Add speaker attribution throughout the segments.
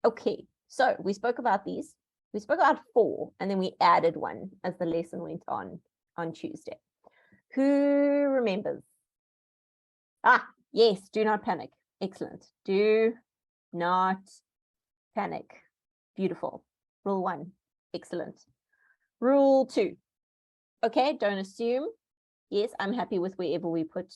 Speaker 1: Okay, so we spoke about these. We spoke about 4, and then we added 1 as the lesson went on Tuesday. Who remembers? Ah, yes, do not panic. Excellent. Do not panic. Beautiful. Rule 1. Excellent. Rule 2. Okay, don't assume. Yes, I'm happy with wherever we put.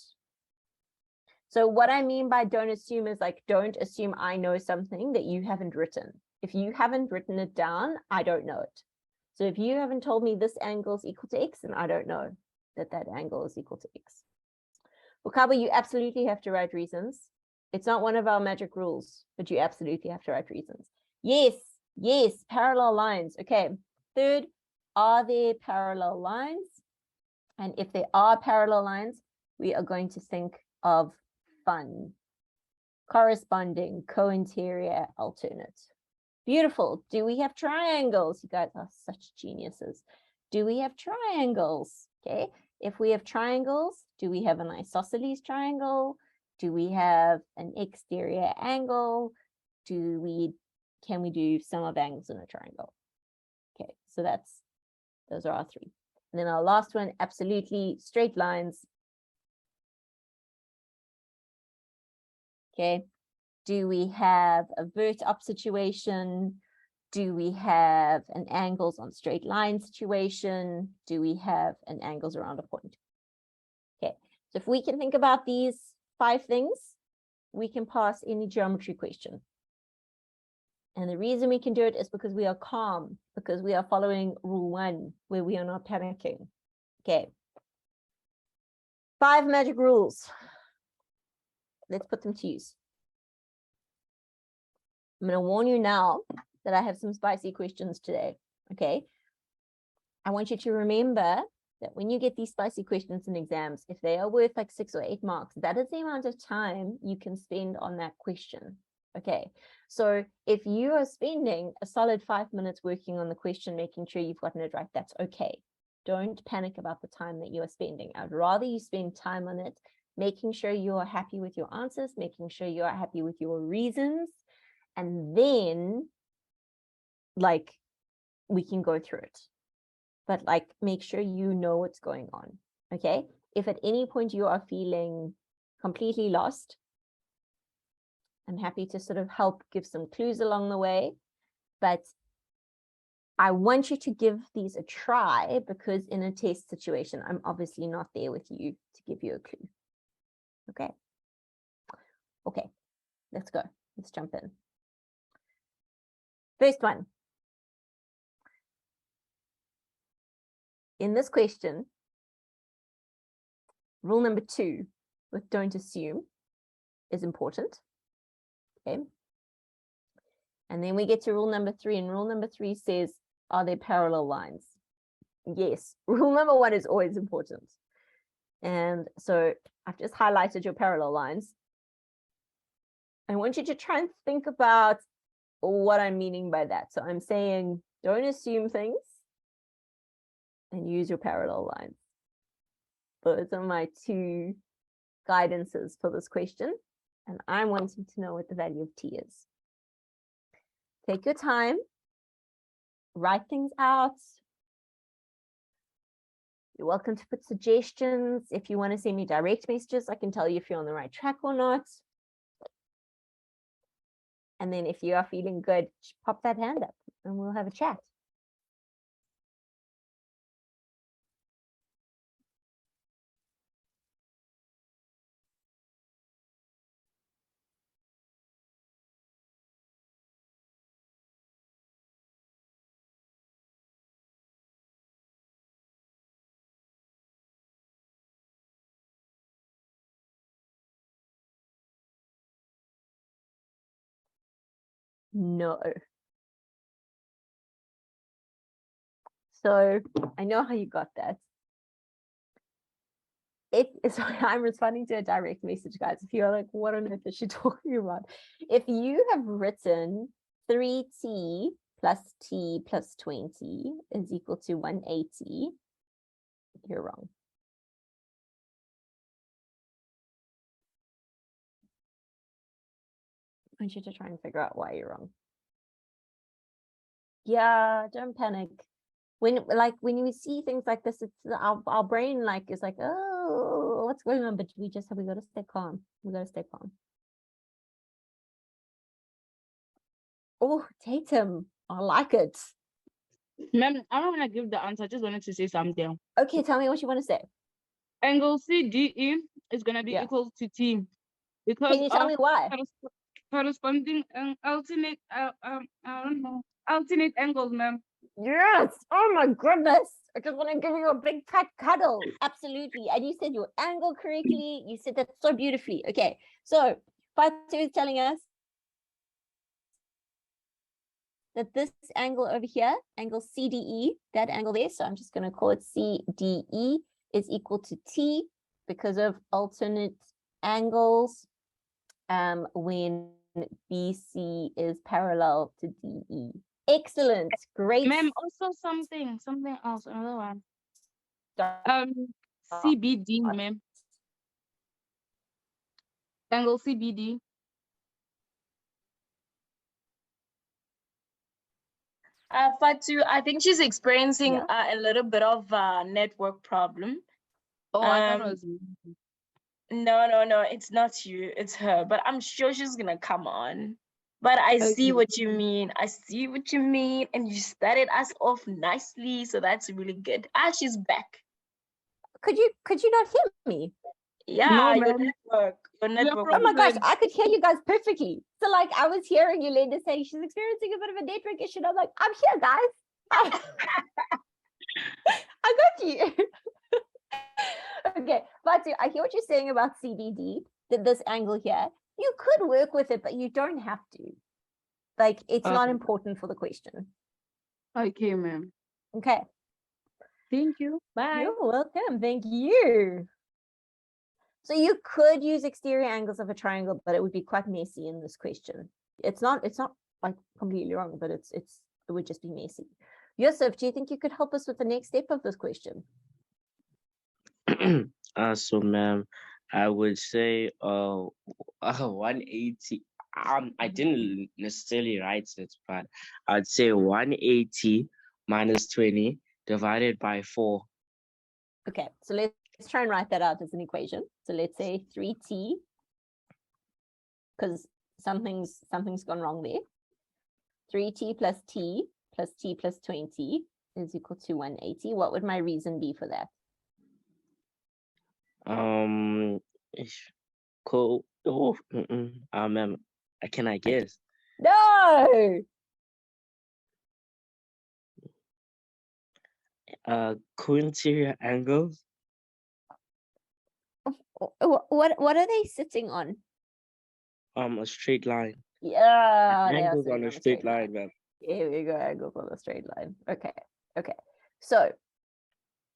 Speaker 1: So what I mean by don't assume is like, don't assume I know something that you haven't written. If you haven't written it down, I don't know it. So if you haven't told me this angle is equal to X, then I don't know that that angle is equal to X. Wakawa, you absolutely have to write reasons. It's not one of our magic rules, but you absolutely have to write reasons. Yes, yes, parallel lines. Okay, 3rd, are there parallel lines? And if there are parallel lines, we are going to think of fun. Corresponding, co-interior, alternate. Beautiful. Do we have triangles? You guys are such geniuses. Do we have triangles? Okay. If we have triangles, do we have an isosceles triangle? Do we have an exterior angle? Can we do sum of angles in a triangle? Okay, so those are our 3. And then our last one, absolutely straight lines. Okay. Do we have a vert-up situation? Do we have an angles on straight line situation? Do we have an angles around a point? Okay, so if we can think about these 5 things, we can pass any geometry question. And the reason we can do it is because we are calm, because we are following rule 1, where we are not panicking. Okay. 5 magic rules. Let's put them to use. I'm going to warn you now that I have some spicy questions today. Okay. I want you to remember that when you get these spicy questions in exams, if they are worth like 6 or 8 marks, that is the amount of time you can spend on that question. Okay. So if you are spending a solid 5 minutes working on the question, making sure you've gotten it right, that's okay. Don't panic about the time that you are spending. I'd rather you spend time on it, making sure you are happy with your answers, making sure you are happy with your reasons, and then like we can go through it. But like make sure you know what's going on. Okay. If at any point you are feeling completely lost, I'm happy to sort of help give some clues along the way. But I want you to give these a try, because in a test situation, I'm obviously not there with you to give you a clue. Okay. Okay. Let's go. Let's jump in. First one. In this question, rule number 2 with don't assume is important. Okay. And then we get to rule number 3, and rule number 3 says, are there parallel lines? Yes, rule number 1 is always important. And so I've just highlighted your parallel lines. I want you to try and think about what I'm meaning by that. So I'm saying, don't assume things and use your parallel lines. Those are my 2 guidances for this question. And I'm wanting to know what the value of t is. Take your time, write things out. You're welcome to put suggestions. If you want to send me direct messages, I can tell you if you're on the right track or not. And then if you are feeling good, pop that hand up and we'll have a chat. No. So I know how you got that. Sorry, I'm responding to a direct message, guys. If you're like, what on earth is she talking about? If you have written 3t plus t plus 20 is equal to 180, you're wrong. I want you to try and figure out why you're wrong. Yeah, don't panic. When you see things like this, it's our brain is like, oh, what's going on? But we gotta stay calm. We gotta stay calm. Oh, Tatum, I like it.
Speaker 2: Ma'am, I don't want to give the answer. I just wanted to say something.
Speaker 1: Okay, tell me what you want to say.
Speaker 2: Angle CDE is gonna be
Speaker 1: Yeah.
Speaker 2: equal to T because
Speaker 1: Can you tell
Speaker 2: of
Speaker 1: me why?
Speaker 2: corresponding alternate I don't know, alternate angles, ma'am.
Speaker 1: Yes. Oh my goodness. I just want to give you a big fat cuddle. Absolutely. And you said your angle correctly. You said that so beautifully. Okay. So Fatu is telling us that this angle over here, angle CDE, that angle there, so I'm just going to call it CDE, is equal to T because of alternate angles when BC is parallel to DE. Excellent. Great.
Speaker 2: Ma'am, also something else, another one.
Speaker 1: Start.
Speaker 2: CBD, ma'am. Angle CBD.
Speaker 3: Fatu, I think she's experiencing
Speaker 1: Yeah.
Speaker 3: a little bit of network problem.
Speaker 2: Oh, I thought it was
Speaker 3: No, it's not you, it's her. But I'm sure she's gonna come on. But I see
Speaker 2: okay.
Speaker 3: what you mean. I see what you mean, and you started us off nicely, so that's really good. Ah, she's back.
Speaker 1: Could you not hear me?
Speaker 3: Yeah,
Speaker 2: No,
Speaker 3: your
Speaker 2: ma'am.
Speaker 3: network.
Speaker 1: Oh my gosh,
Speaker 2: Fred.
Speaker 1: I could hear you guys perfectly. So I was hearing Yolanda saying she's experiencing a bit of a network issue. And I'm like, I'm here, guys. I got you. Okay, but I hear what you're saying about CDD, this angle here. You could work with it, but you don't have to. It's not important for the question.
Speaker 2: Okay, ma'am.
Speaker 1: Okay.
Speaker 2: Thank you. Bye.
Speaker 1: You're welcome. Thank you. So you could use exterior angles of a triangle, but it would be quite messy in this question. It's not completely wrong, but it would just be messy. Yusuf, do you think you could help us with the next step of this question?
Speaker 4: So ma'am, I would say 180. I didn't necessarily write it, but I'd say 180 minus 20 divided by 4.
Speaker 1: Okay, so let's try and write that out as an equation. So let's say 3t, because something's gone wrong there. 3t plus t plus 20 is equal to 180. What would my reason be for that?
Speaker 4: Cool. Oh, ma'am, can I guess?
Speaker 1: No.
Speaker 4: Co-interior angles.
Speaker 1: What are they sitting on?
Speaker 4: A straight line.
Speaker 1: Yeah,
Speaker 4: Angles on a straight line, ma'am.
Speaker 1: Here we go, angles on a straight line. Okay. So,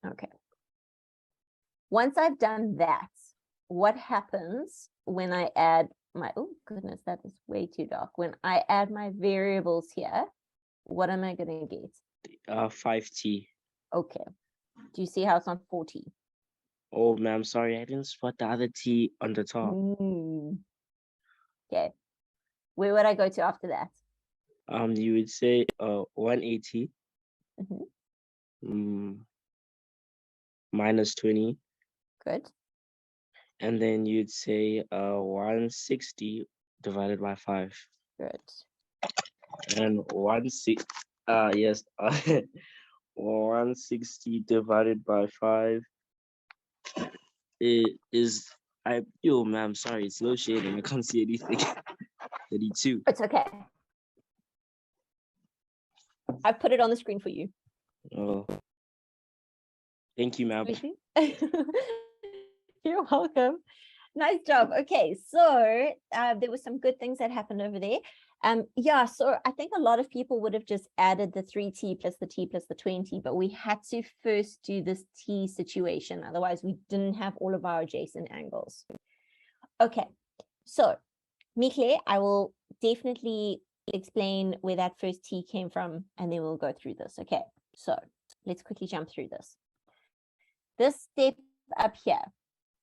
Speaker 1: okay. Once I've done that, what happens when I add my, oh goodness, that is way too dark. When I add my variables here, what am I going to get?
Speaker 4: 5t.
Speaker 1: Okay. Do you see how it's not 40?
Speaker 4: Oh, ma'am, sorry, I didn't spot the other t on the top.
Speaker 1: Okay. Where would I go to after that?
Speaker 4: You would say 180 minus 20.
Speaker 1: Good.
Speaker 4: And then you'd say 160 divided by 5.
Speaker 1: Good.
Speaker 4: And 160 divided by 5 is ma'am, sorry, it's low shading. I can't see anything. 32.
Speaker 1: It's okay. I put it on the screen for you.
Speaker 4: Oh, thank you, ma'am.
Speaker 1: You're welcome. Nice job. Okay, so there were some good things that happened over there. Yeah, so I think a lot of people would have just added the 3t plus the t plus the 20, but we had to first do this t situation. Otherwise, we didn't have all of our adjacent angles. Okay, so Mikle, I will definitely explain where that first t came from, and then we'll go through this. Okay, so let's quickly jump through this. This step up here,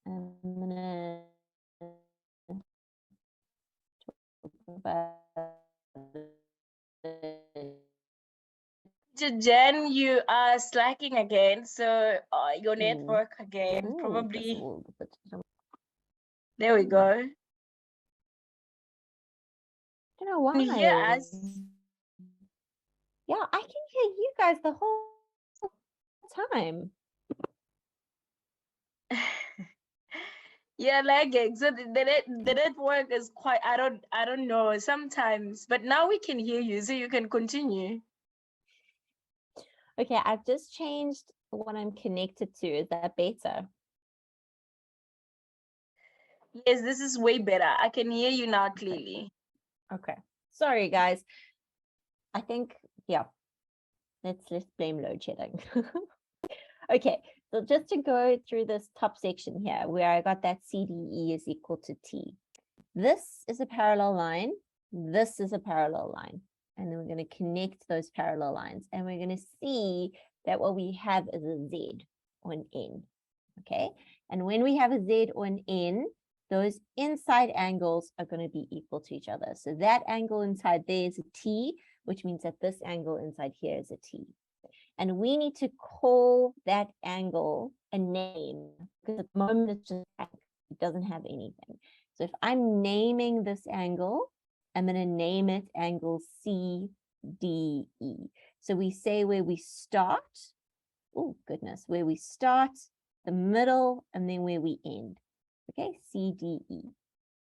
Speaker 1: I'm gonna talk about
Speaker 3: Teacher Jen, you are slacking again. So your
Speaker 1: Mm.
Speaker 3: network again,
Speaker 1: Ooh,
Speaker 3: probably.
Speaker 1: that's a little bit-
Speaker 3: There we go.
Speaker 1: I don't know why.
Speaker 3: Can you hear us?
Speaker 1: Yeah, I can hear you guys the whole time.
Speaker 3: Yeah, lagging. So the network is quite. I don't know sometimes, but now we can hear you, so you can continue.
Speaker 1: Okay, I've just changed what I'm connected to. Is that better?
Speaker 3: Yes, this is way better. I can hear you now clearly.
Speaker 1: Okay. Sorry, guys. I think, yeah. Let's blame load shedding. Okay, so just to go through this top section here, where I got that CDE is equal to T. This is a parallel line. This is a parallel line. And then we're going to connect those parallel lines. And we're going to see that what we have is a Z or an N. Okay, and when we have a Z or an N, those inside angles are going to be equal to each other. So that angle inside there is a T, which means that this angle inside here is a T. And we need to call that angle a name, because at the moment it's just blank. It doesn't have anything. So if I'm naming this angle, I'm going to name it angle CDE. So we say where we start, oh goodness, where we start, the middle, and then where we end. Okay, CDE.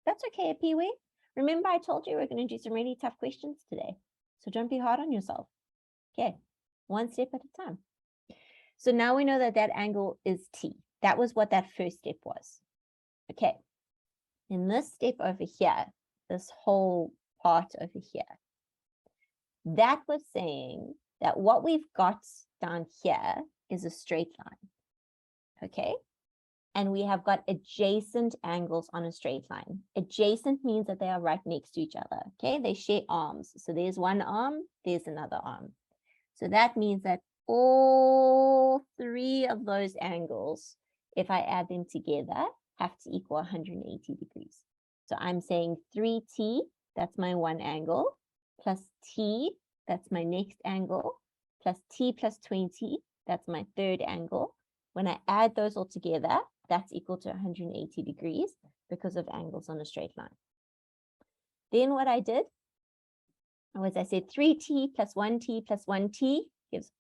Speaker 1: That's okay, Pee-wee. Remember, I told you we're going to do some really tough questions today. So don't be hard on yourself. Okay, one step at a time. So now we know that that angle is T. That was what that first step was. Okay, in this step over here, this whole part over here, that was saying that what we've got down here is a straight line. Okay, and we have got adjacent angles on a straight line. Adjacent means that they are right next to each other. Okay, they share arms. So there's one arm, there's another arm. So that means that all three of those angles, if I add them together, have to equal 180 degrees. So I'm saying 3T, that's my one angle, plus T, that's my next angle, plus T plus 20, that's my third angle. When I add those all together, that's equal to 180 degrees because of angles on a straight line. Then what I did was I said 3T plus 1T plus 1T gives,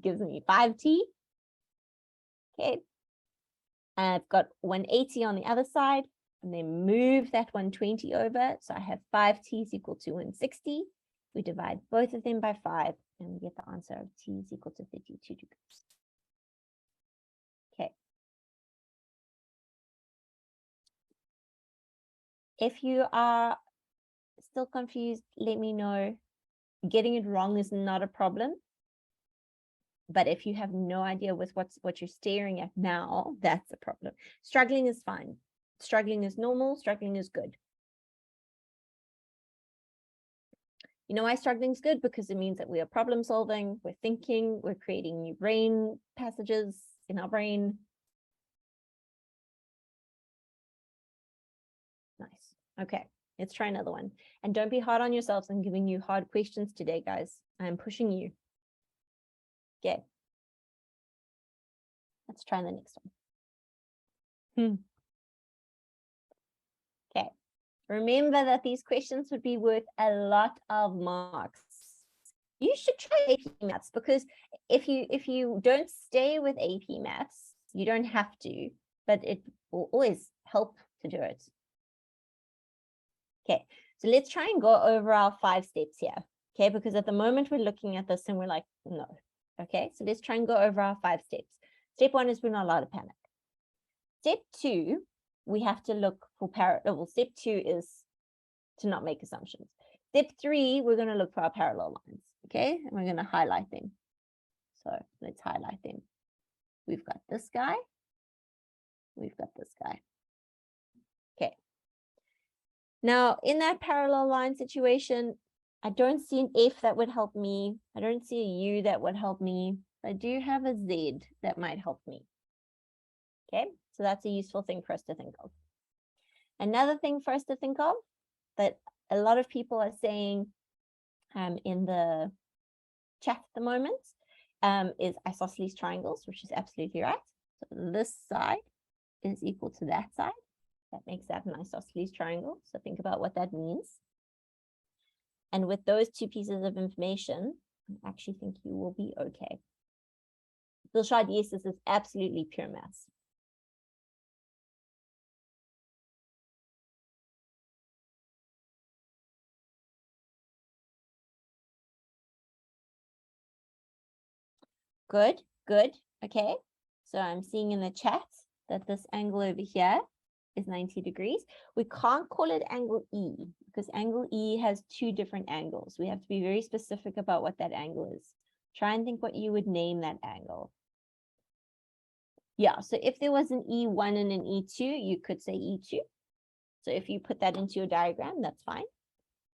Speaker 1: gives me 5T. Okay. I've got 180 on the other side, and then move that 120 over. So I have 5T is equal to 160. We divide both of them by 5, and we get the answer of T is equal to 32 degrees. Okay. If you are still confused, let me know. Getting it wrong is not a problem. But if you have no idea with what you're staring at now, that's a problem. Struggling is fine. Struggling is normal. Struggling is good. You know why struggling is good? Because it means that we are problem solving, we're thinking, we're creating new brain passages in our brain. Nice. Okay, let's try another one. And don't be hard on yourselves. I'm giving you hard questions today, guys. I'm pushing you. Okay. Let's try the next one. Okay. Remember that these questions would be worth a lot of marks. You should try AP Maths, because if you don't stay with AP Maths, you don't have to, but it will always help to do it. Okay, so let's try and go over our 5 steps here. Okay, because at the moment we're looking at this and we're like, no. Okay, so let's try and go over our 5 steps. Step 1 is we're not allowed to panic. Step 2, we have to look for parallel. Step 2 is to not make assumptions. Step 3, we're going to look for our parallel lines. Okay, and we're going to highlight them. So let's highlight them. We've got this guy. We've got this guy. Okay. Now, in that parallel line situation, I don't see an F that would help me. I don't see a U that would help me. I do have a Z that might help me. Okay, so that's a useful thing for us to think of. Another thing for us to think of that a lot of people are saying in the chat at the moment is isosceles triangles, which is absolutely right. So this side is equal to that side. That makes that an isosceles triangle. So think about what that means. And with those two pieces of information, I actually think you will be okay. Dilshad, yes, this is absolutely pure maths. Good, good. Okay. So I'm seeing in the chat that this angle over here is 90 degrees. We can't call it angle E because angle E has two different angles. We have to be very specific about what that angle is. Try and think what you would name that angle. Yeah, so if there was an E1 and an E2, you could say E2. So if you put that into your diagram, that's fine.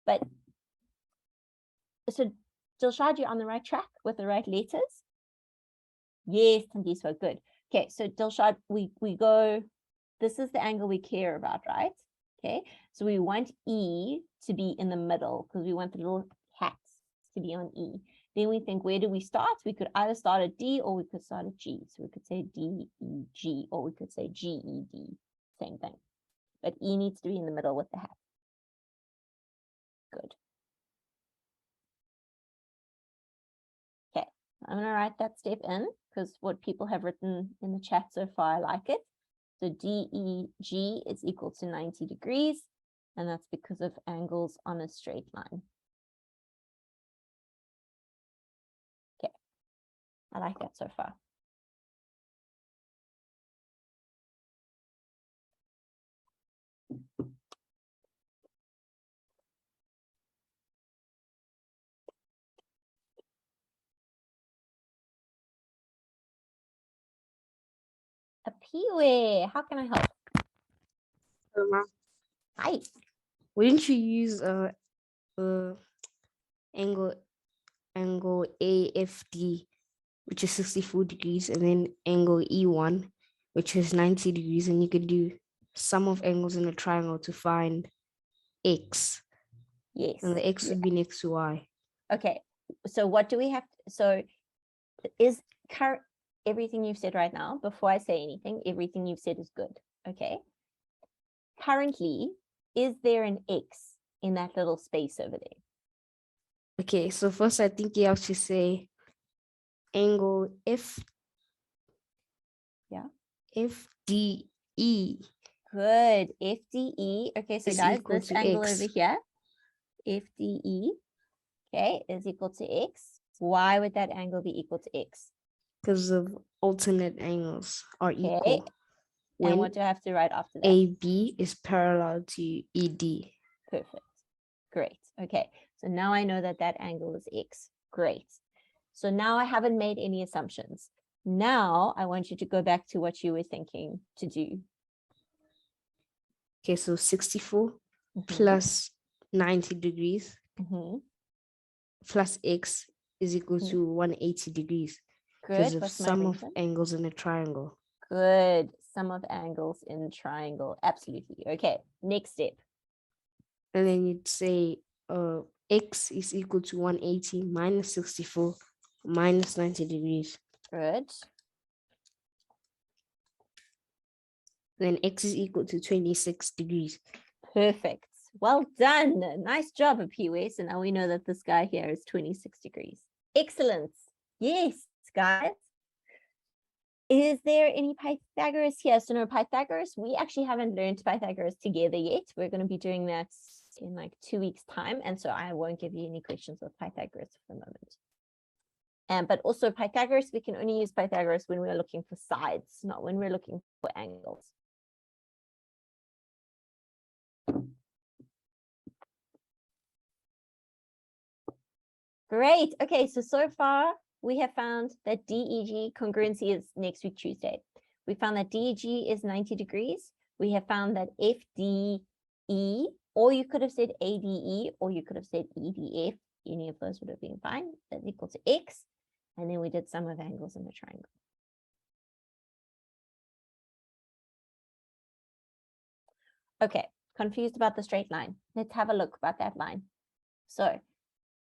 Speaker 1: But so Dilshad, you're on the right track with the right letters. Yes, Tandiswa, good. Okay, so Dilshad, we go, this is the angle we care about, right? Okay, so we want E to be in the middle because we want the little hats to be on E. Then we think, where do we start? We could either start at D or we could start at G. So we could say D, E, G, or we could say G, E, D, same thing. But E needs to be in the middle with the hat. Good. Okay, I'm going to write that step in because what people have written in the chat so far, I like it. So DEG is equal to 90 degrees, and that's because of angles on a straight line. Okay, I like that so far. Apiwe, how can I help? Hi.
Speaker 5: Wouldn't you use angle AFD, which is 64 degrees, and then angle E1, which is 90 degrees, and you could do sum of angles in a triangle to find X.
Speaker 1: Yes.
Speaker 5: And the X would be next to Y.
Speaker 1: Okay, so what do we have? So is current everything you've said right now, before I say anything, everything you've said is good. Okay. Currently, is there an X in that little space over there?
Speaker 5: Okay, so first I think you have to say angle F.
Speaker 1: Yeah.
Speaker 5: FDE.
Speaker 1: Good. FDE. Okay, so
Speaker 5: Is
Speaker 1: guys,
Speaker 5: equal
Speaker 1: this
Speaker 5: to
Speaker 1: angle
Speaker 5: X.
Speaker 1: over here, FDE, okay, is equal to X. Why would that angle be equal to X?
Speaker 5: Because of alternate angles are
Speaker 1: Okay.
Speaker 5: equal.
Speaker 1: And
Speaker 5: When
Speaker 1: what do I have to write after that?
Speaker 5: AB is parallel to ED.
Speaker 1: Perfect. Great. Okay. So now I know that that angle is X. Great. So now I haven't made any assumptions. Now I want you to go back to what you were thinking to do.
Speaker 5: Okay, so 64
Speaker 1: Mhm.
Speaker 5: plus 90 degrees
Speaker 1: Mhm.
Speaker 5: plus X is equal
Speaker 1: Mhm.
Speaker 5: to 180 degrees because
Speaker 1: Good.
Speaker 5: of
Speaker 1: What's my
Speaker 5: sum of
Speaker 1: reason?
Speaker 5: angles in a triangle.
Speaker 1: Good. Sum of angles in triangle. Absolutely. Okay. Next step.
Speaker 5: And then you'd say X is equal to 180 minus 64 minus 90 degrees.
Speaker 1: Good.
Speaker 5: Then X is equal to 26 degrees.
Speaker 1: Perfect. Well done. Nice job, Apiwe. So now we know that this guy here is 26 degrees. Excellent. Yes, guys. Is there any Pythagoras here? So no, Pythagoras, we actually haven't learned Pythagoras together yet. We're going to be doing that in like 2 weeks' time. And so I won't give you any questions with Pythagoras for the moment. But also Pythagoras, we can only use Pythagoras when we're looking for sides, not when we're looking for angles. Great. Okay, so far we have found that DEG congruency is next week, Tuesday. We found that DEG is 90 degrees. We have found that FDE, or you could have said ADE, or you could have said EDF. Any of those would have been fine. That's equal to X. And then we did sum of angles in the triangle. Okay, confused about the straight line. Let's have a look about that line. So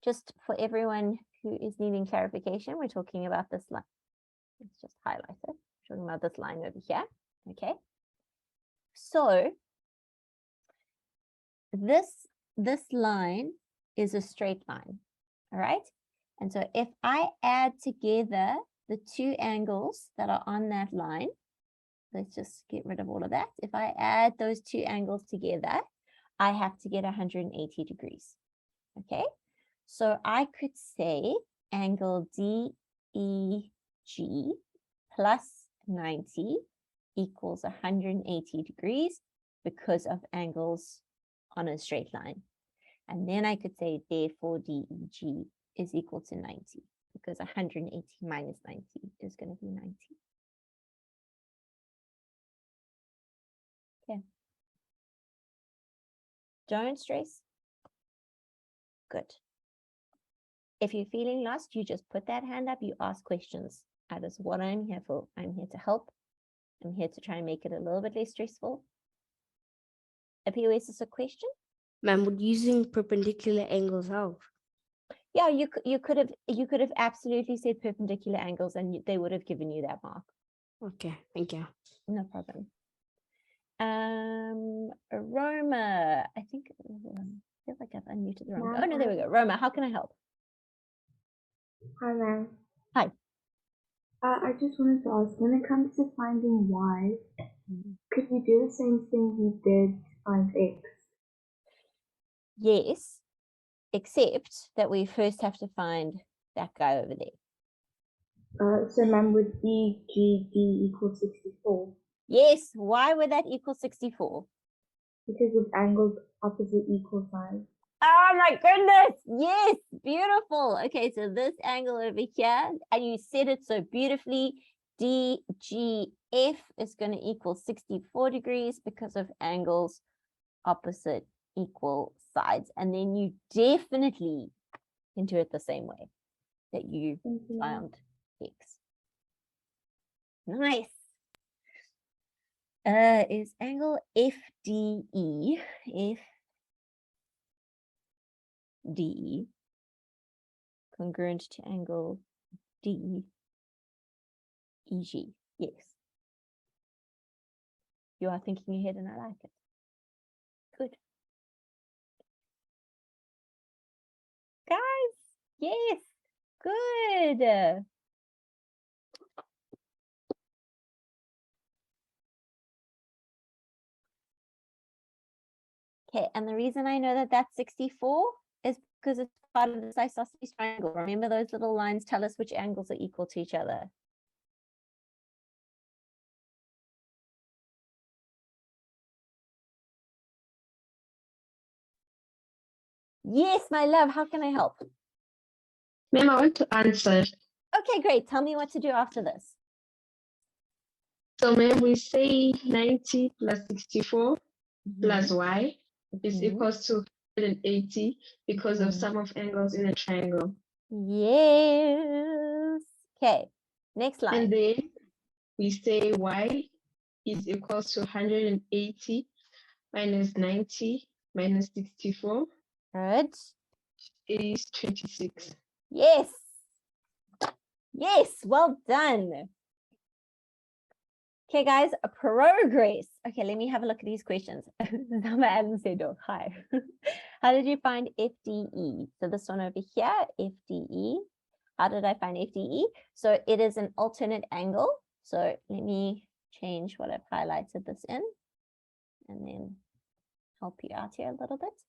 Speaker 1: just for everyone who is needing clarification, we're talking about this line. Let's just highlight it. We're talking about this line over here. Okay. So this line is a straight line. All right. And so if I add together the two angles that are on that line, let's just get rid of all of that. If I add those two angles together, I have to get 180 degrees. Okay. So I could say angle DEG plus 90 equals 180 degrees because of angles on a straight line. And then I could say therefore DEG is equal to 90 because 180 minus 90 is going to be 90. Okay. Don't stress. Good. If you're feeling lost, you just put that hand up, you ask questions. That is what I'm here for. I'm here to help. I'm here to try and make it a little bit less stressful. A POS is a question?
Speaker 5: Ma'am, would using perpendicular angles help?
Speaker 1: Yeah, you could have absolutely said perpendicular angles and they would have given you that mark.
Speaker 5: Okay, thank you.
Speaker 1: No problem. Roma, I think I feel like I've unmuted the wrong. Oh no, there we go. Roma, how can I help?
Speaker 6: Hi, ma'am.
Speaker 1: Hi.
Speaker 6: I just wanted to ask, when it comes to finding y, could you do the same thing you did to find x?
Speaker 1: Yes, except that we first have to find that guy over there.
Speaker 6: So, ma'am, would EGD equal 64?
Speaker 1: Yes, why would that equal 64?
Speaker 6: Because of angles opposite equal sides.
Speaker 1: Oh my goodness. Yes, beautiful. Okay, so this angle over here, and you said it so beautifully, DGF is going to equal 64 degrees because of angles opposite equal sides. And then you definitely can do it the same way that you found X. Nice. Is angle FDE, FDE congruent to angle DEG? Yes. You are thinking ahead and I like it. Good. Guys, yes, good. Okay, and the reason I know that that's 64 is because it's part of this isosceles triangle. Remember, those little lines tell us which angles are equal to each other. Yes, my love, how can I help?
Speaker 7: Ma'am, I want to answer.
Speaker 1: Okay, great. Tell me what to do after this.
Speaker 7: So, ma'am, we say 90 plus 64 plus y is
Speaker 1: Mhm.
Speaker 7: equals to 180 because of sum of angles in a triangle.
Speaker 1: Yes. Okay, next line.
Speaker 7: And then we say y is equals to 180 minus 90 minus 64
Speaker 1: Good.
Speaker 7: is 26.
Speaker 1: Yes. Yes, well done. Okay, guys, progress. Okay, let me have a look at these questions. Zama Adam said, oh, hi. How did you find FDE? So this one over here, FDE. How did I find FDE? So it is an alternate angle. So let me change what I've highlighted this in and then help you out here a little bit.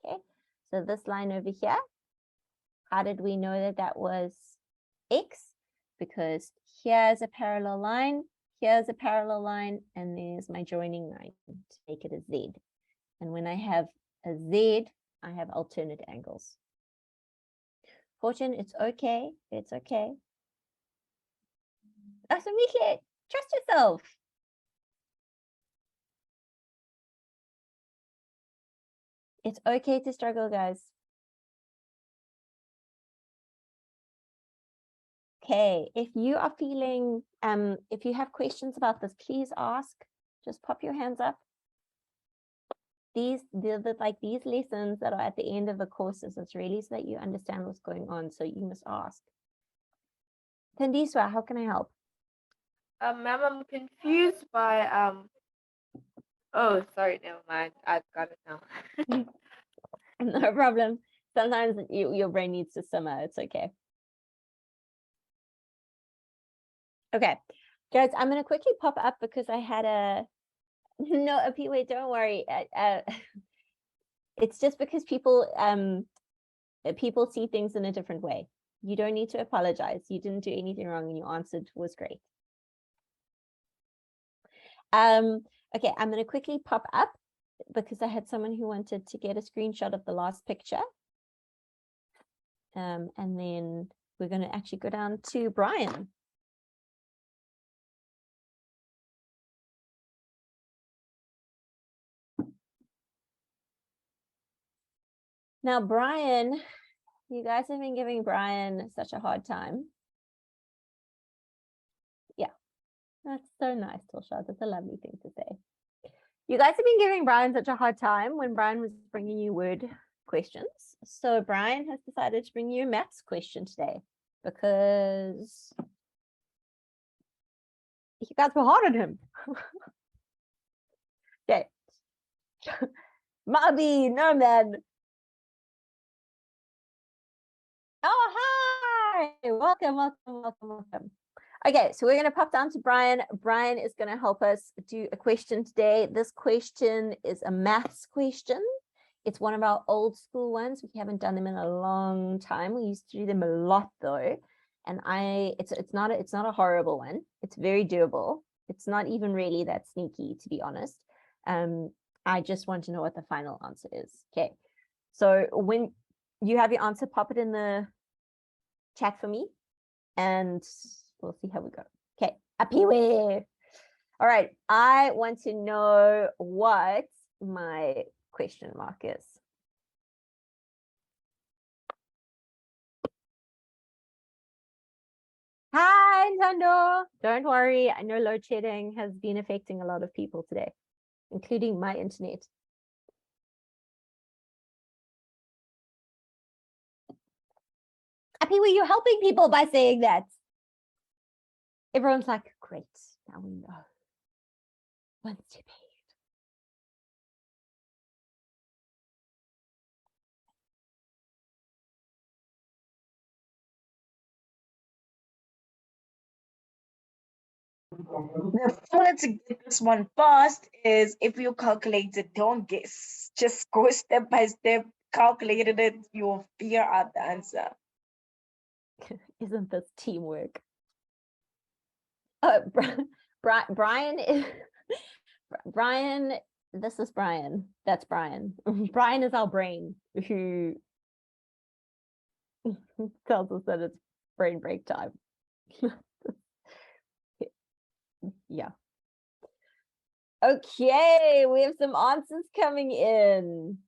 Speaker 1: Okay, so this line over here, how did we know that that was X? Because here's a parallel line, here's a parallel line, and there's my joining line to make it a Z. And when I have a Z, I have alternate angles. Fortune, it's okay. It's okay. That's immediate. Trust yourself. It's okay to struggle, guys. Okay, if you are feeling, if you have questions about this, please ask. Just pop your hands up. like these lessons that are at the end of the courses, it's really so that you understand what's going on. So you must ask. Tandiswa, how can I help?
Speaker 8: Ma'am, I'm confused by Oh, sorry, never mind. I've got it now.
Speaker 1: No problem. Sometimes your brain needs to simmer. It's okay. Okay, guys, I'm going to quickly pop up because I had a wait, don't worry. It's just because people see things in a different way. You don't need to apologize. You didn't do anything wrong and your answer was great. Okay, I'm going to quickly pop up because I had someone who wanted to get a screenshot of the last picture. And then we're going to actually go down to Brian. Now, Brian, you guys have been giving Brian such a hard time. Yeah, that's so nice, Tulsha. That's a lovely thing to say. You guys have been giving Brian such a hard time when Brian was bringing you word questions. So Brian has decided to bring you a maths question today because you guys were hard on him. Okay. Mabi, Norman. Oh, hi. Welcome. Okay, so we're going to pop down to Brian. Brian is going to help us do a question today. This question is a maths question. It's one of our old school ones. We haven't done them in a long time. We used to do them a lot though. And it's not a horrible one. It's very doable. It's not even really that sneaky, to be honest. I just want to know what the final answer is. Okay. So when you have your answer, pop it in the chat for me and we'll see how we go. Okay. Apiwe. All right. I want to know what my question mark is. Hi, Nintendo. Don't worry. I know load shedding has been affecting a lot of people today, including my internet. Happy, were you helping people by saying that? Everyone's like, great. Now we know. Once you paid.
Speaker 3: The formula to get this one fast is if you calculate it, don't guess. Just go step by step, calculated it, you'll figure out the answer.
Speaker 1: Isn't this teamwork? Brian is Brian. This is Brian. That's Brian. Brian is our brain who tells us that it's brain break time. Yeah. Okay, we have some answers coming in.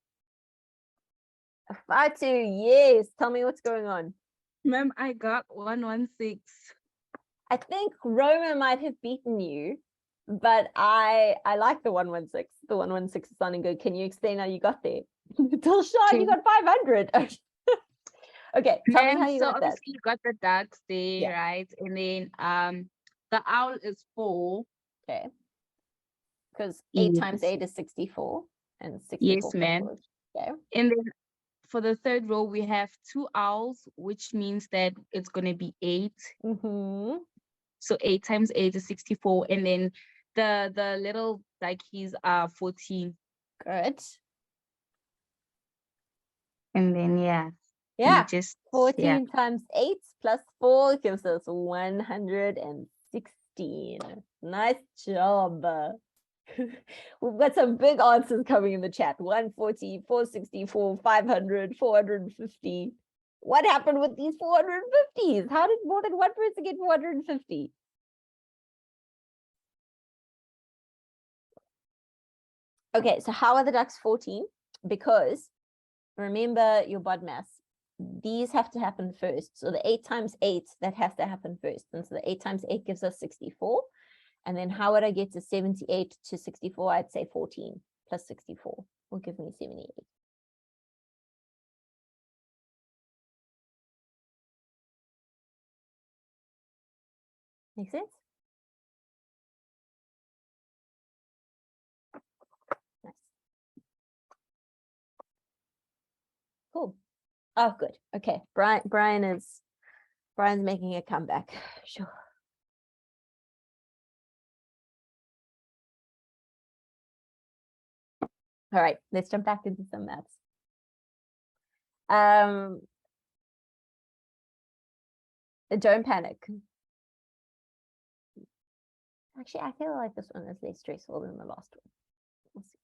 Speaker 1: Fatu, yes. Tell me what's going on.
Speaker 2: Ma'am, I got 116.
Speaker 1: I think Roma might have beaten you, but I like the 116. The 116 is sounding good. Can you explain how you got there? Dilshan, you got 500. Okay, tell me how you
Speaker 2: so
Speaker 1: got that.
Speaker 2: obviously you got the ducks there,
Speaker 1: Yeah.
Speaker 2: right? And then the owl is 4.
Speaker 1: Okay. Because 8
Speaker 2: Yes.
Speaker 1: times 8 is 64. And 64
Speaker 2: Yes,
Speaker 1: plus
Speaker 2: ma'am.
Speaker 1: 4 is- Okay.
Speaker 2: And then for the third row, we have 2 owls, which means that it's going to be 8.
Speaker 1: Mm-hmm.
Speaker 2: So 8 times 8 is 64. And then the little duckies are 14.
Speaker 1: Good.
Speaker 2: And then, yeah.
Speaker 1: Yeah.
Speaker 2: Just
Speaker 1: 14 times 8 plus 4 gives us 116. Nice job. We've got some big answers coming in the chat. 140, 464, 500, 450. What happened with these 450s? How did more than one person get 450? Okay, so how are the ducks 14? Because remember your BODMAS. These have to happen first. So the 8 times 8, that has to happen first. And so the 8 times 8 gives us 64. And then how would I get to 78 to 64? I'd say 14 plus 64 will give me 78. Make sense? Nice. Cool. Oh, good. Okay. Brian's making a comeback. Sure. All right, let's jump back into some maths. Don't panic. Actually, I feel like this one is less stressful than the last one. We'll see.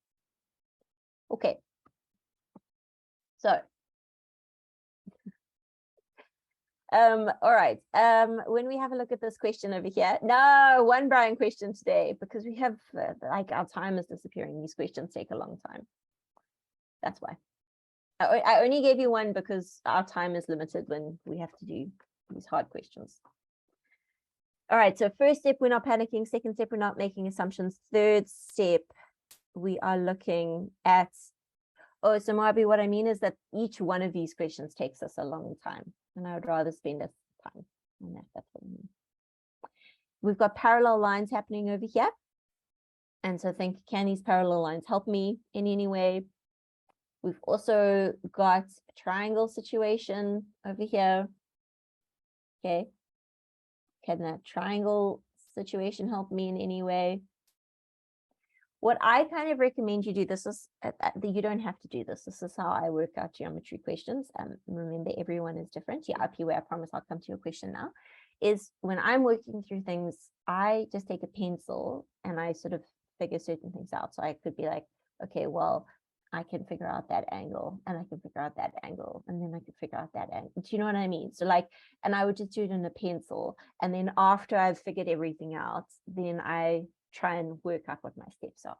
Speaker 1: Okay. So, all right. When we have a look at this question over here, no, one Brian question today, because we have like our time is disappearing. These questions take a long time. That's why. I only gave you one because our time is limited when we have to do these hard questions. All right, so first step, we're not panicking. Second step, we're not making assumptions. Third step, we are looking at, oh, so Marby, what I mean is that each one of these questions takes us a long time, and I would rather spend less time on that. That's what I mean. We've got parallel lines happening over here. And so think, can these parallel lines help me in any way? We've also got a triangle situation over here. Okay. Can that triangle situation help me in any way? What I kind of recommend you do, this is, you don't have to do this. This is how I work out geometry questions. Remember, everyone is different. Yeah, PUA, I promise I'll come to your question now. Is when I'm working through things, I just take a pencil and I sort of figure certain things out. So I could be like, okay, well, I can figure out that angle and I can figure out that angle and then I could figure out that angle. Do you know what I mean? So like, and I would just do it in a pencil. And then after I've figured everything out, then I try and work out what my steps are.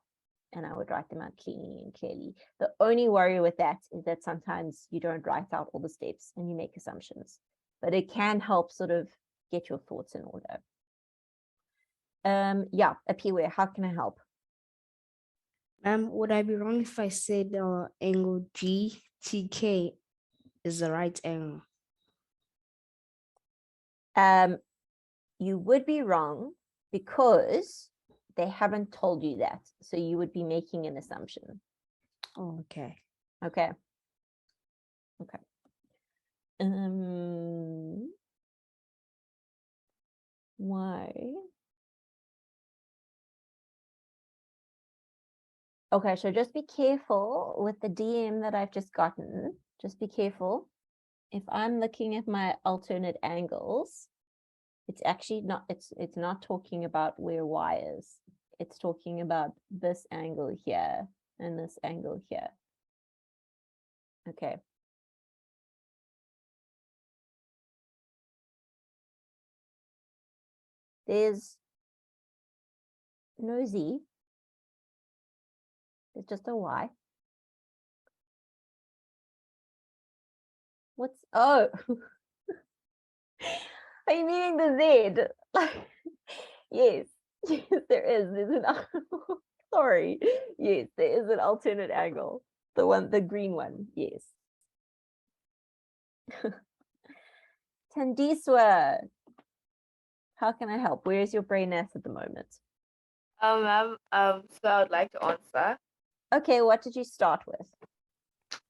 Speaker 1: And I would write them out clearly. The only worry with that is that sometimes you don't write out all the steps and you make assumptions, but it can help sort of get your thoughts in order. Yeah, Apiwe, how can I help?
Speaker 5: Would I be wrong if I said angle GTK is the right angle?
Speaker 1: You would be wrong because they haven't told you that. So you would be making an assumption.
Speaker 5: Oh, okay.
Speaker 1: Okay. Okay. Why? Okay, so just be careful with the DM that I've just gotten. Just be careful. If I'm looking at my alternate angles, it's actually not, it's not talking about where Y is. It's talking about this angle here and this angle here. Okay. There's no Z. It's just a Y. What's, oh, are you meaning the Z? Yes, yes, there is. There's an, sorry. Yes, there is an alternate angle. The one, the green one, yes. Tandiswa, how can I help? Where is your brain at the moment?
Speaker 8: So I would like to answer.
Speaker 1: Okay, what did you start with?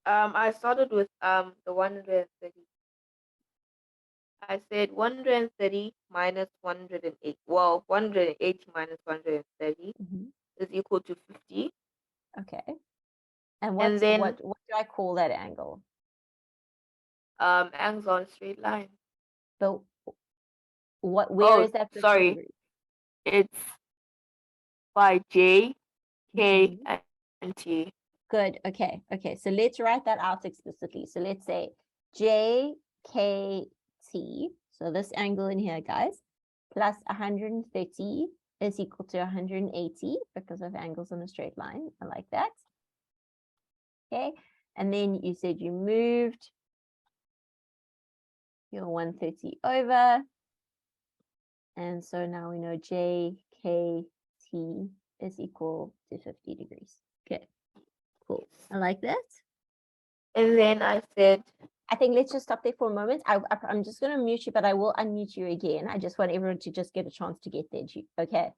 Speaker 8: I started with the 130. I said 130 minus 108. Well, 180 minus 130 is equal to 50.
Speaker 1: Okay. And what's,
Speaker 8: then
Speaker 1: what do I call that angle?
Speaker 8: Angles on a straight line.
Speaker 1: So what, where is that 50
Speaker 8: sorry.
Speaker 1: degrees?
Speaker 8: It's by J, K, and T.
Speaker 1: Good. Okay. Okay. So let's write that out explicitly. So let's say JKT. So this angle in here, guys, plus 130 is equal to 180 because of angles on a straight line. I like that. Okay. And then you said you moved your 130 over. And so now we know JKT is equal to 50 degrees. Okay. Cool. I like that.
Speaker 8: And then I said,
Speaker 1: I think let's just stop there for a moment. I'm just going to mute you, but I will unmute you again. I just want everyone to just get a chance to get there. Okay.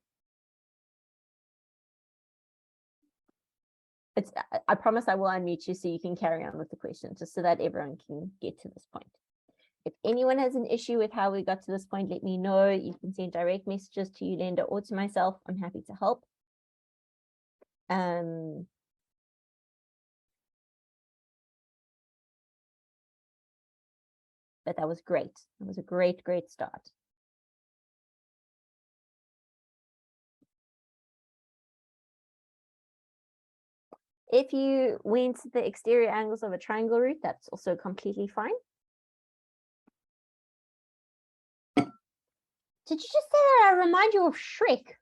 Speaker 1: I promise I will unmute you so you can carry on with the question, just so that everyone can get to this point. If anyone has an issue with how we got to this point, let me know. You can send direct messages to Yolanda or to myself. I'm happy to help. But that was great. That was a great, great start. If you went to the exterior angles of a triangle root, that's also completely fine. Did you just say that I remind you of Shrek?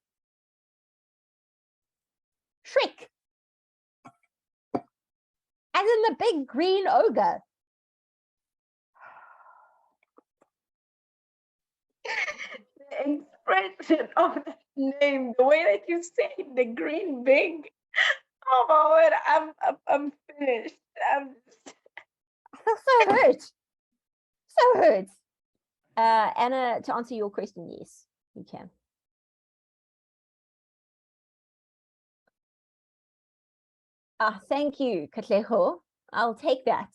Speaker 1: Shrek. As in the big green ogre.
Speaker 3: The expression of the name, the way that you say it, the green big. Oh my word, I'm finished.
Speaker 1: I feel so hurt. So hurt. Anna, to answer your question, yes, you can. Thank you, Katleho. I'll take that.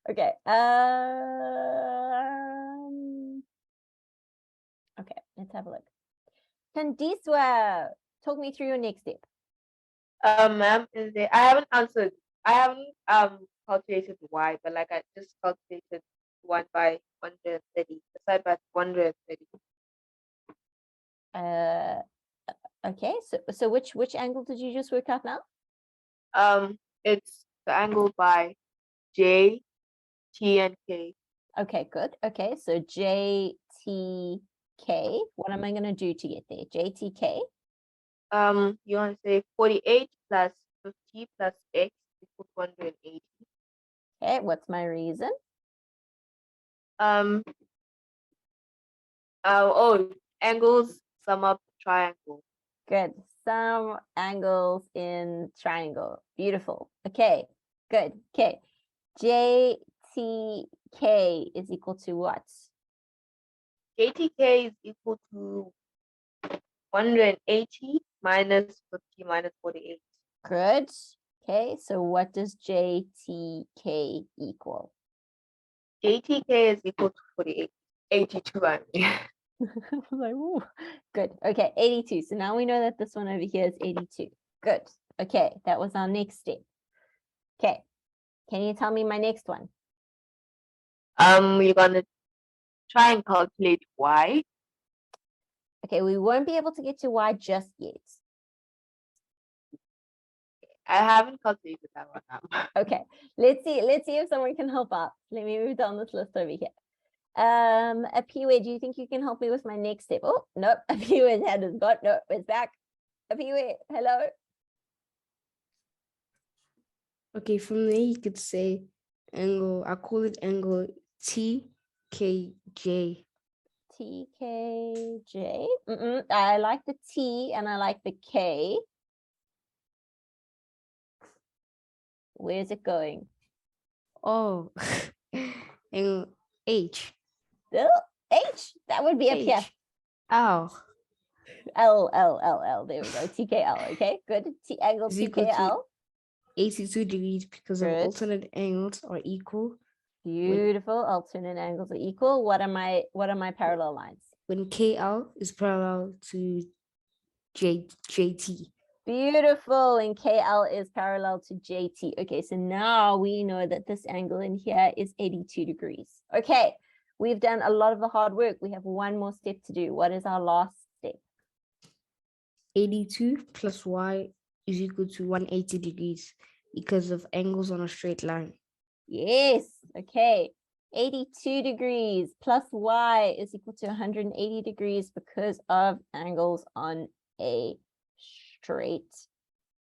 Speaker 1: Okay. Okay, let's have a look. Kandiswa, talk me through your next step.
Speaker 8: ma'am, I haven't answered. I haven't calculated y, but like I just calculated 1 by 130, aside by 130.
Speaker 1: Okay, so which angle did you just work out now?
Speaker 8: It's the angle by J, T, and K.
Speaker 1: Okay, good. Okay, so J, T, K. What am I going to do to get there? J, T, K.
Speaker 8: You want to say 48 plus 50 plus x equals 180.
Speaker 1: Okay, what's my reason?
Speaker 8: Angles sum up triangle.
Speaker 1: Good. Sum angles in triangle. Beautiful. Okay, good. Okay. JTK is equal to what?
Speaker 8: JTK is equal to 180 minus 50 minus 48.
Speaker 1: Good. Okay, so what does JTK equal?
Speaker 8: JTK is equal to 48. 82, I mean.
Speaker 1: Like, ooh. Good. Okay, 82. So now we know that this one over here is 82. Good. Okay, that was our next step. Okay, can you tell me my next one?
Speaker 8: We're gonna try and calculate y.
Speaker 1: Okay, we won't be able to get to y just yet.
Speaker 8: I haven't calculated that one now.
Speaker 1: Okay, let's see if someone can help out. Let me move down this list over here. Apiwe, do you think you can help me with my next step? Oh, nope. Apiwe's hand is gone. No, it's back. Apiwe, hello.
Speaker 5: Okay, from there you could say angle, I call it angle TKJ.
Speaker 1: TKJ. I like the T and I like the K. Where's it going?
Speaker 5: Oh, angle H.
Speaker 1: Oh, H. That would be up here.
Speaker 5: Oh.
Speaker 1: L. There we go. TKL. Okay, good. Angle
Speaker 5: Is equal to
Speaker 1: TKL.
Speaker 5: 82 degrees because of
Speaker 1: Good.
Speaker 5: alternate angles are equal.
Speaker 1: Beautiful. Alternate angles are equal. What are my parallel lines?
Speaker 5: When KL is parallel to JT.
Speaker 1: Beautiful. And KL is parallel to JT. Okay, so now we know that this angle in here is 82 degrees. Okay, we've done a lot of the hard work. We have one more step to do. What is our last step?
Speaker 5: 82 plus y is equal to 180 degrees because of angles on a straight line.
Speaker 1: Yes. Okay. 82 degrees plus y is equal to 180 degrees because of angles on a straight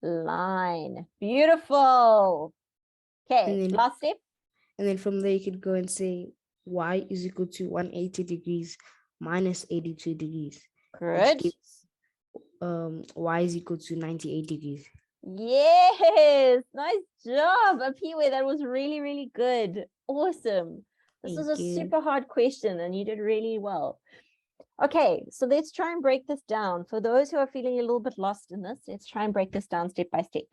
Speaker 1: line. Beautiful. Okay,
Speaker 5: And then-
Speaker 1: last step.
Speaker 5: And then from there you could go and say y is equal to 180 degrees minus 82 degrees, which
Speaker 1: Good.
Speaker 5: gives y is equal to 98 degrees.
Speaker 1: Yes, nice job, Apiwe. That was really, really good. Awesome. This was
Speaker 5: Thank
Speaker 1: a
Speaker 5: you.
Speaker 1: super hard question and you did really well. Okay, so let's try and break this down. For those who are feeling a little bit lost in this, let's try and break this down step by step.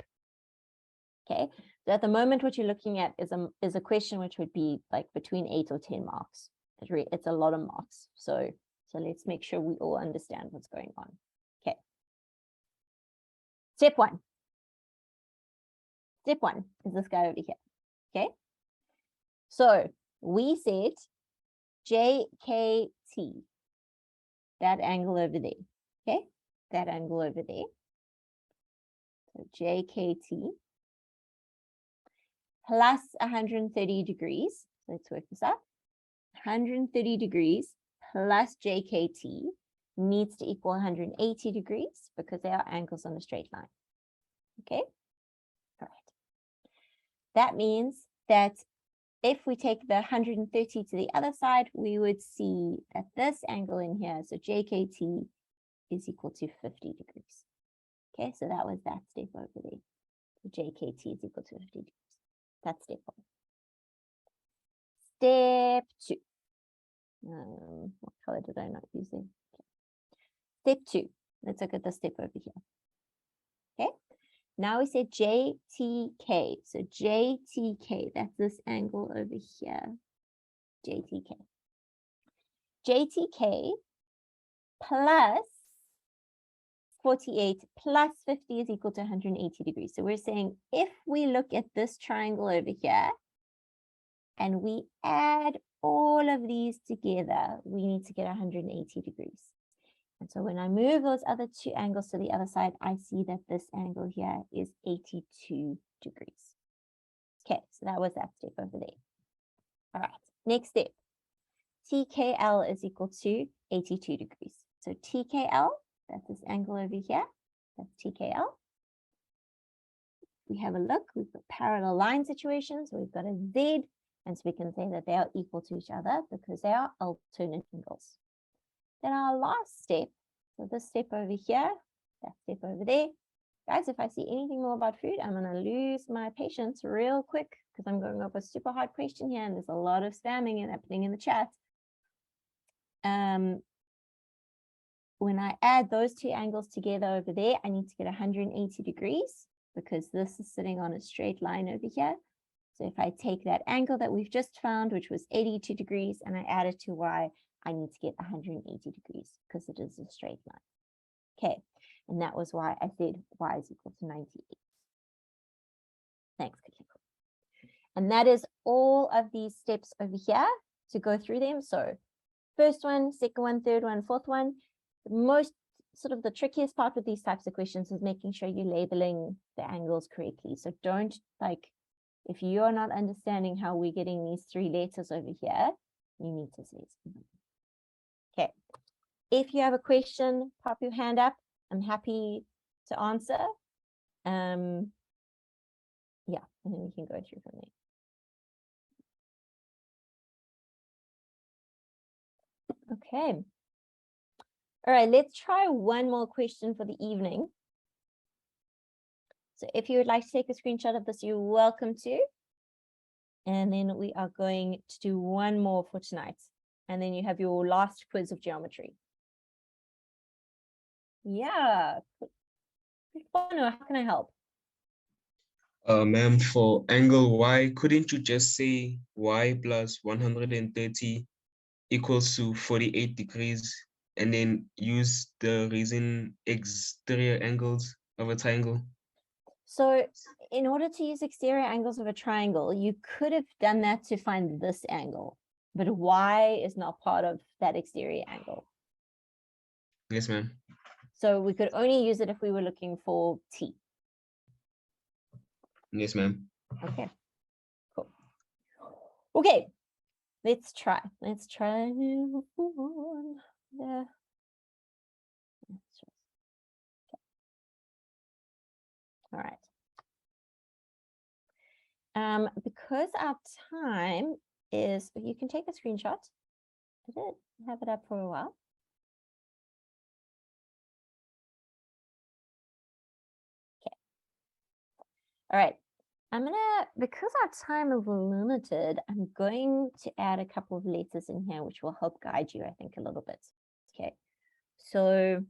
Speaker 1: Okay, so at the moment, what you're looking at is a question which would be like between 8 or 10 marks. It's a lot of marks. So let's make sure we all understand what's going on. Okay. Step one. Step one is this guy over here. Okay. So we said JKT, that angle over there. Okay. That angle over there. So JKT plus 130 degrees. Let's work this out. 130 degrees plus JKT needs to equal 180 degrees because they are angles on a straight line. Okay. All right. That means that if we take the 130 to the other side, we would see that this angle in here, so JKT is equal to 50 degrees. Okay, so that was that step over there. So JKT is equal to 50 degrees. That's step one. Step two. What color did I not use there? Okay. Step two. Let's look at the step over here. Okay. Now we said JTK. So JTK, that's this angle over here. JTK. JTK plus 48 plus 50 is equal to 180 degrees. So we're saying if we look at this triangle over here and we add all of these together, we need to get 180 degrees. And so when I move those other two angles to the other side, I see that this angle here is 82 degrees. Okay, so that was that step over there. All right, next step. TKL is equal to 82 degrees. So TKL, that's this angle over here. That's TKL. We have a look, we've got parallel line situations. We've got a Z, and so we can say that they are equal to each other because they are alternate angles. Then our last step, so this step over here, that step over there. Guys, if I see anything more about food, I'm going to lose my patience real quick because I'm going up a super hard question here and there's a lot of spamming and happening in the chat. When I add those two angles together over there, I need to get 180 degrees because this is sitting on a straight line over here. So if I take that angle that we've just found, which was 82 degrees, and I add it to y, I need to get 180 degrees because it is a straight line. Okay, and that was why I said y is equal to 98. Thanks, Kakiko. And that is all of these steps over here to go through them. So first one, second one, third one, fourth one. The most sort of the trickiest part with these types of questions is making sure you're labeling the angles correctly. So don't like, if you're not understanding how we're getting these three letters over here, you need to say something. Okay. If you have a question, pop your hand up. I'm happy to answer. Yeah, and then we can go through from there. Okay. All right, let's try one more question for the evening. So if you would like to take a screenshot of this, you're welcome to. And then we are going to do one more for tonight. And then you have your last quiz of geometry. Yeah. How can I help?
Speaker 9: Ma'am, for angle Y, couldn't you just say Y plus 130 equals to 48 degrees and then use the reason exterior angles of a triangle?
Speaker 1: So in order to use exterior angles of a triangle, you could have done that to find this angle, but Y is not part of that exterior angle.
Speaker 9: Yes, ma'am.
Speaker 1: So we could only use it if we were looking for T.
Speaker 9: Yes, ma'am.
Speaker 1: Okay, cool. Okay, let's try. Let's try. Yeah. All right. Because our time is, you can take a screenshot. I did have it up for a while. Okay. All right. I'm gonna, because our time is limited, I'm going to add a couple of letters in here, which will help guide you, I think, a little bit. Okay. So,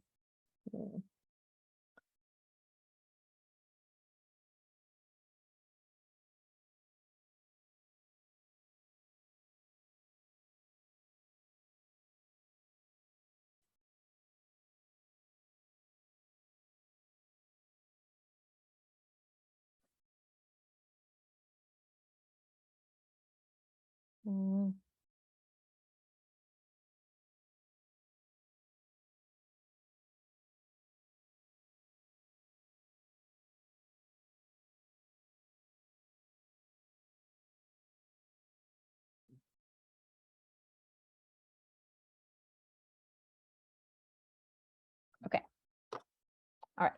Speaker 1: okay. All right.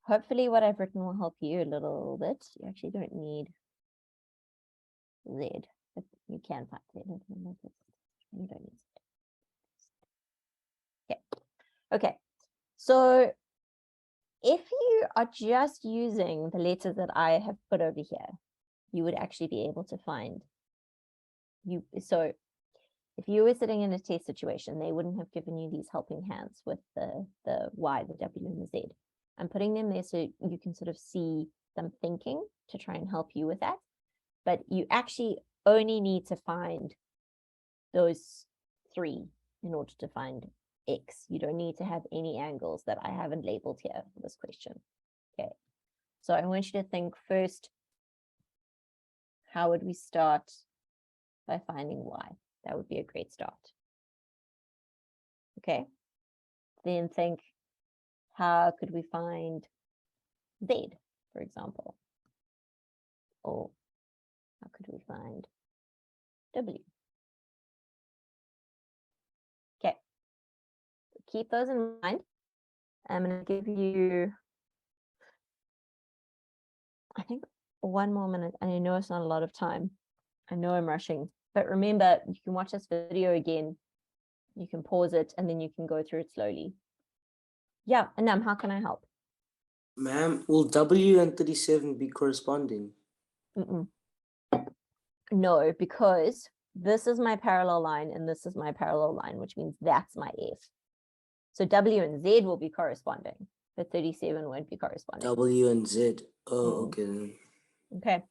Speaker 1: Hopefully what I've written will help you a little bit. You actually don't need Z, but you can find Z. You don't need Z. Okay. Okay. So if you are just using the letters that I have put over here, you would actually be able to find you. So if you were sitting in a test situation, they wouldn't have given you these helping hands with the Y, the W, and the Z. I'm putting them there so you can sort of see them thinking to try and help you with that. But you actually only need to find those three in order to find X. You don't need to have any angles that I haven't labeled here for this question. Okay. So I want you to think first, how would we start by finding Y? That would be a great start. Okay. Then think, how could we find Z, for example? Or how could we find W? Okay. Keep those in mind. I'm going to give you, I think, 1 more minute. And I know it's not a lot of time. I know I'm rushing. But remember, you can watch this video again. You can pause it and then you can go through it slowly. Yeah, Anam, how can I help?
Speaker 10: Ma'am, will W and 37 be corresponding?
Speaker 1: No, because this is my parallel line and this is my parallel line, which means that's my F. So W and Z will be corresponding, but 37 won't be corresponding.
Speaker 10: W and Z. Oh, okay then.
Speaker 1: Okay.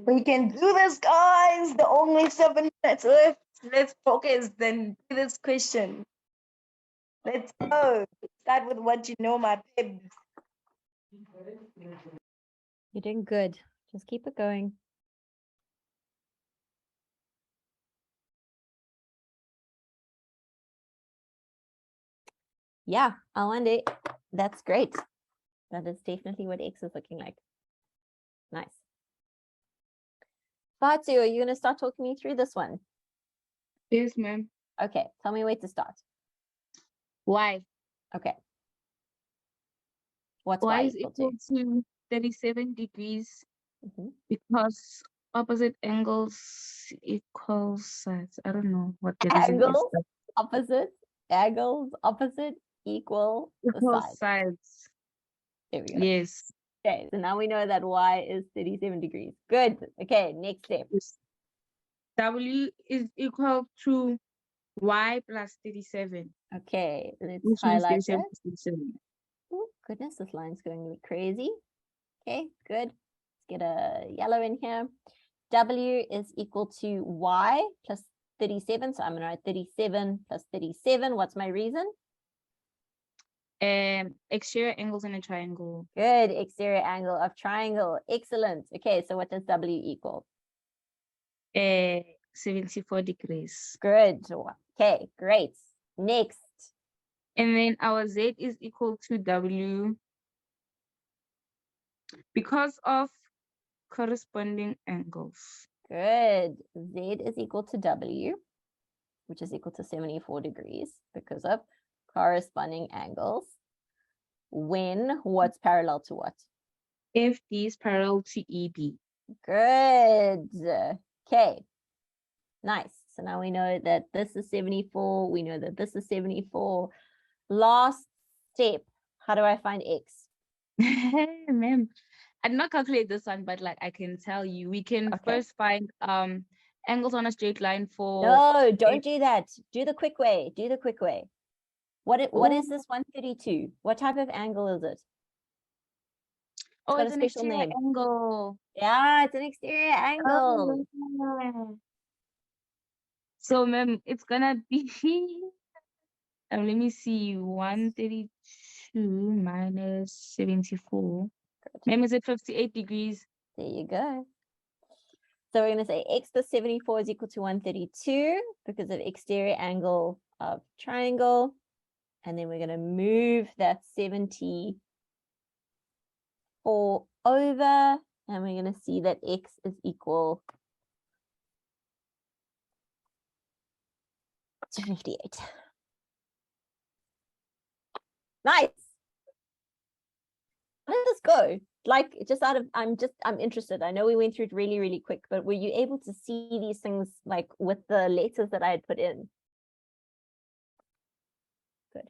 Speaker 3: We can do this, guys. The only 7 minutes left. Let's focus, then do this question. Let's go. Start with what you know, my pibs.
Speaker 1: You're doing good. Just keep it going. Yeah, Alwande, that's great. That is definitely what X is looking like. Nice. Fatu, are you going to start talking me through this one?
Speaker 2: Yes, ma'am.
Speaker 1: Okay, tell me where to start.
Speaker 2: Y.
Speaker 1: Okay. What's
Speaker 2: Y
Speaker 1: Y
Speaker 2: is equal to 37 degrees because opposite angles equals sides. I don't know what the reason is.
Speaker 1: Angles, opposite, angles, opposite, equal the
Speaker 2: Equals
Speaker 1: sides.
Speaker 2: sides.
Speaker 1: There we go.
Speaker 2: Yes.
Speaker 1: Okay, so now we know that Y is 37 degrees. Good. Okay, next step.
Speaker 2: W is equal to Y plus 37.
Speaker 1: Okay, let's
Speaker 2: Which means
Speaker 1: highlight
Speaker 2: 37
Speaker 1: it.
Speaker 2: plus 37.
Speaker 1: Oh, goodness, this line's going a bit crazy. Okay, good. Let's get a yellow in here. W is equal to Y plus 37. So I'm going to write 37 plus 37. What's my reason?
Speaker 2: Exterior angles in a triangle.
Speaker 1: Good. Exterior angle of triangle. Excellent. Okay, so what does W equal?
Speaker 2: 74 degrees.
Speaker 1: Good. Okay, great. Next.
Speaker 2: And then our Z is equal to W because of corresponding angles.
Speaker 1: Good. Z is equal to W, which is equal to 74 degrees because of corresponding angles. When what's parallel to what?
Speaker 2: FD is parallel to EB.
Speaker 1: Good. Okay. Nice. So now we know that this is 74. We know that this is 74. Last step. How do I find X?
Speaker 2: Ma'am, I did not calculate this one, but like I can tell you, we can first find angles on a straight line for.
Speaker 1: No, don't do that. Do the quick way. Do the quick way. What is this 132? What type of angle is it?
Speaker 2: Oh,
Speaker 1: got
Speaker 2: it's
Speaker 1: a
Speaker 2: an
Speaker 1: special
Speaker 2: exterior
Speaker 1: name.
Speaker 2: angle.
Speaker 1: Yeah, it's an exterior angle.
Speaker 2: Oh. So, ma'am, it's gonna be let me see, 132 minus 74. Ma'am, is it 58 degrees?
Speaker 1: There you go. So we're going to say X plus 74 is equal to 132 because of exterior angle of triangle. And then we're going to move that 74 over, and we're going to see that X is equal to 58. Nice. How did this go? Like, just out of, I'm interested. I know we went through it really, really quick, but were you able to see these things like with the letters that I had put in? Good.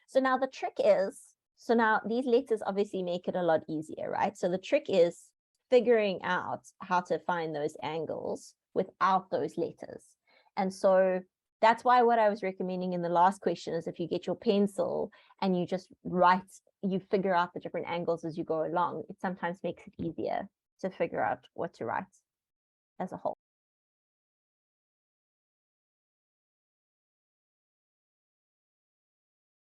Speaker 1: So now the trick is, so now these letters obviously make it a lot easier, right? So the trick is figuring out how to find those angles without those letters. And so that's why what I was recommending in the last question is if you get your pencil and you just write, you figure out the different angles as you go along, it sometimes makes it easier to figure out what to write as a whole.